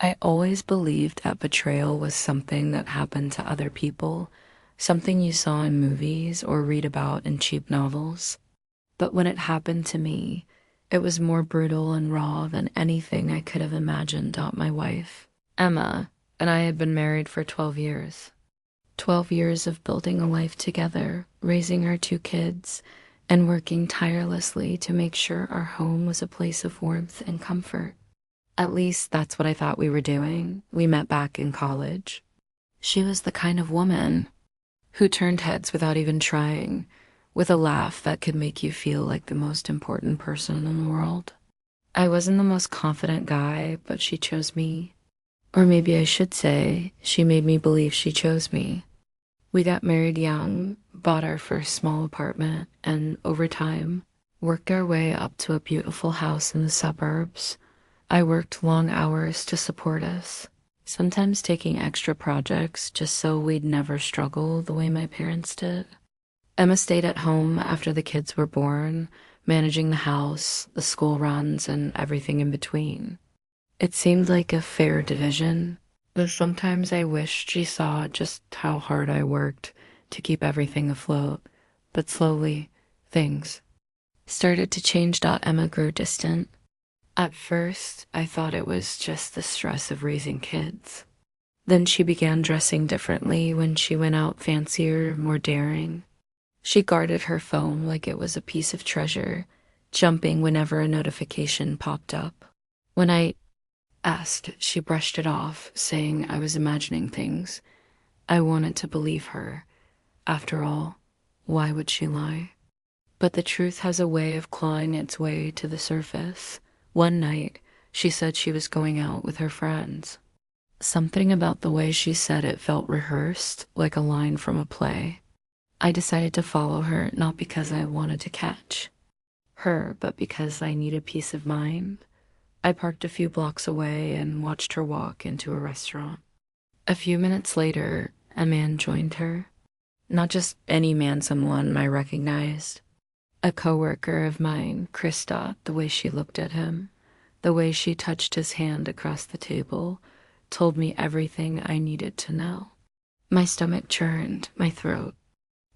I always believed that betrayal was something that happened to other people, something you saw in movies or read about in cheap novels. But when it happened to me, it was more brutal and raw than anything I could have imagined about my wife. Emma and I had been married for 12 years. 12 years of building a life together, raising our two kids, and working tirelessly to make sure our home was a place of warmth and comfort. At least that's what I thought we were doing. We met back in college. She was the kind of woman who turned heads without even trying, with a laugh that could make you feel like the most important person in the world. I wasn't the most confident guy, but she chose me. Or maybe I should say, she made me believe she chose me. We got married young, bought our first small apartment, and over time, worked our way up to a beautiful house in the suburbs. I worked long hours to support us, sometimes taking extra projects just so we'd never struggle the way my parents did. Emma stayed at home after the kids were born, managing the house, the school runs, and everything in between. It seemed like a fair division, though sometimes I wished she saw just how hard I worked to keep everything afloat. But slowly, things started to change. Emma grew distant. At first, I thought it was just the stress of raising kids. Then she began dressing differently when she went out, fancier, more daring. She guarded her phone like it was a piece of treasure, jumping whenever a notification popped up. When I asked, she brushed it off, saying I was imagining things. I wanted to believe her. After all, why would she lie? But the truth has a way of clawing its way to the surface. One night, she said she was going out with her friends. Something about the way she said it felt rehearsed, like a line from a play. I decided to follow her, not because I wanted to catch her, but because I needed peace of mind. I parked a few blocks away and watched her walk into a restaurant. A few minutes later, a man joined her. Not just any man, someone I recognized. A coworker of mine, Krista. The way she looked at him, the way she touched his hand across the table, told me everything I needed to know. My stomach churned, my throat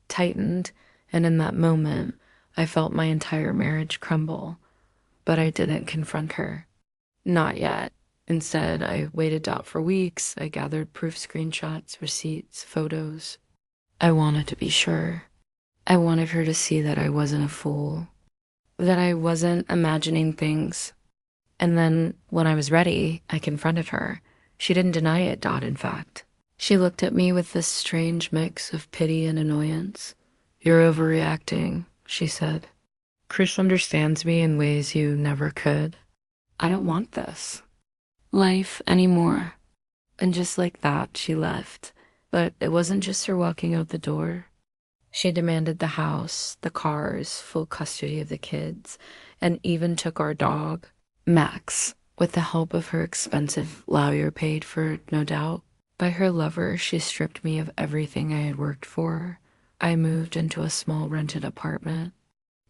tightened, and in that moment, I felt my entire marriage crumble. But I didn't confront her. Not yet. Instead, I waited out for weeks. I gathered proof screenshots, receipts, photos. I wanted to be sure. I wanted her to see that I wasn't a fool, that I wasn't imagining things. And then, when I was ready, I confronted her. She didn't deny it, in fact. She looked at me with this strange mix of pity and annoyance. "You're overreacting," she said. "Chris understands me in ways you never could. I don't want this life anymore." And just like that, she left. But it wasn't just her walking out the door. She demanded the house, the cars, full custody of the kids, and even took our dog, Max, with the help of her expensive lawyer, paid for, no doubt. By her lover, she stripped me of everything I had worked for. I moved into a small rented apartment,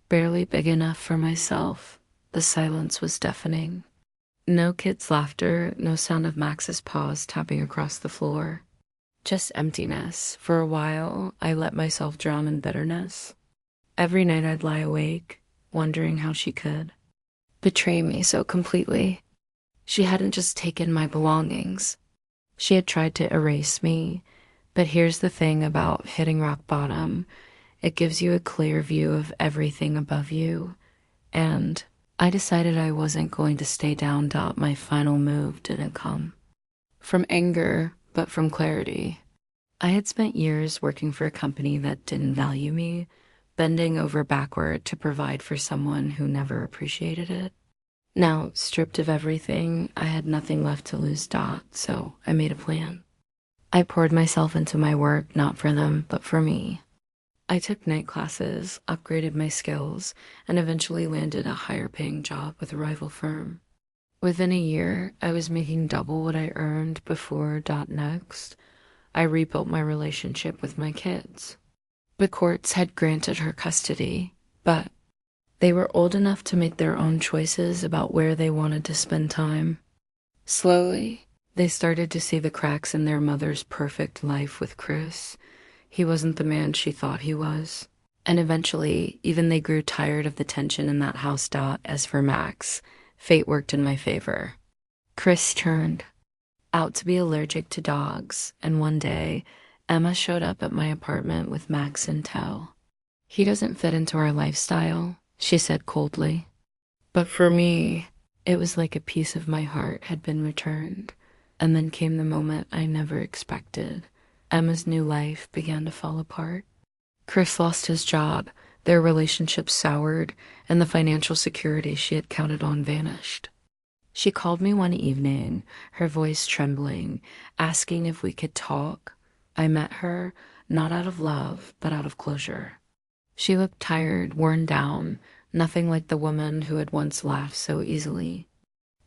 barely big enough for myself. The silence was deafening. No kids' laughter, no sound of Max's paws tapping across the floor. Just emptiness. For a while, I let myself drown in bitterness. Every night I'd lie awake, wondering how she could betray me so completely. She hadn't just taken my belongings. She had tried to erase me. But here's the thing about hitting rock bottom. It gives you a clear view of everything above you. And I decided I wasn't going to stay down. My final move didn't come from anger, but from clarity. I had spent years working for a company that didn't value me, bending over backward to provide for someone who never appreciated it. Now, stripped of everything, I had nothing left to lose. So I made a plan. I poured myself into my work, not for them, but for me. I took night classes, upgraded my skills, and eventually landed a higher-paying job with a rival firm. Within a year, I was making double what I earned before. Next, I rebuilt my relationship with my kids. The courts had granted her custody, but they were old enough to make their own choices about where they wanted to spend time. Slowly, They started to see the cracks in their mother's perfect life with Chris. He wasn't the man she thought he was. And eventually, even they grew tired of the tension in that house. As for Max, fate worked in my favor. Chris turned out to be allergic to dogs, and one day, Emma showed up at my apartment with Max in tow. He doesn't fit into our lifestyle, she said coldly. But for me, it was like a piece of my heart had been returned. And then came the moment I never expected. Emma's new life began to fall apart. Chris lost his job, their relationship soured, and the financial security she had counted on vanished. She called me one evening, her voice trembling, asking if we could talk. I met her, not out of love, but out of closure. She looked tired, worn down, nothing like the woman who had once laughed so easily.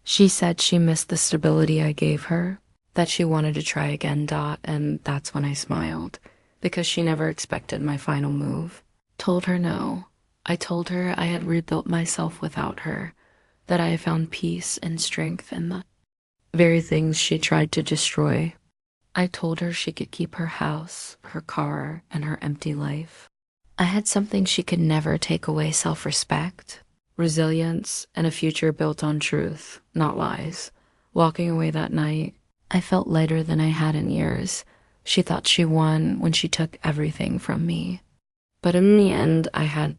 She said she missed the stability I gave her, that she wanted to try again. And that's when I smiled, because she never expected my final move. Told her no. I told her I had rebuilt myself without her, that I had found peace and strength in the very things she tried to destroy. I told her she could keep her house, her car, and her empty life. I had something she could never take away: self-respect, resilience, and a future built on truth, not lies. Walking away that night, I felt lighter than I had in years. She thought she won when she took everything from me. But in the end, I had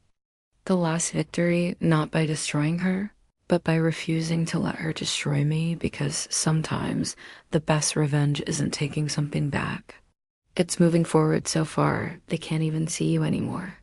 the last victory, not by destroying her, but by refusing to let her destroy me, because sometimes the best revenge isn't taking something back. It's moving forward so far, they can't even see you anymore.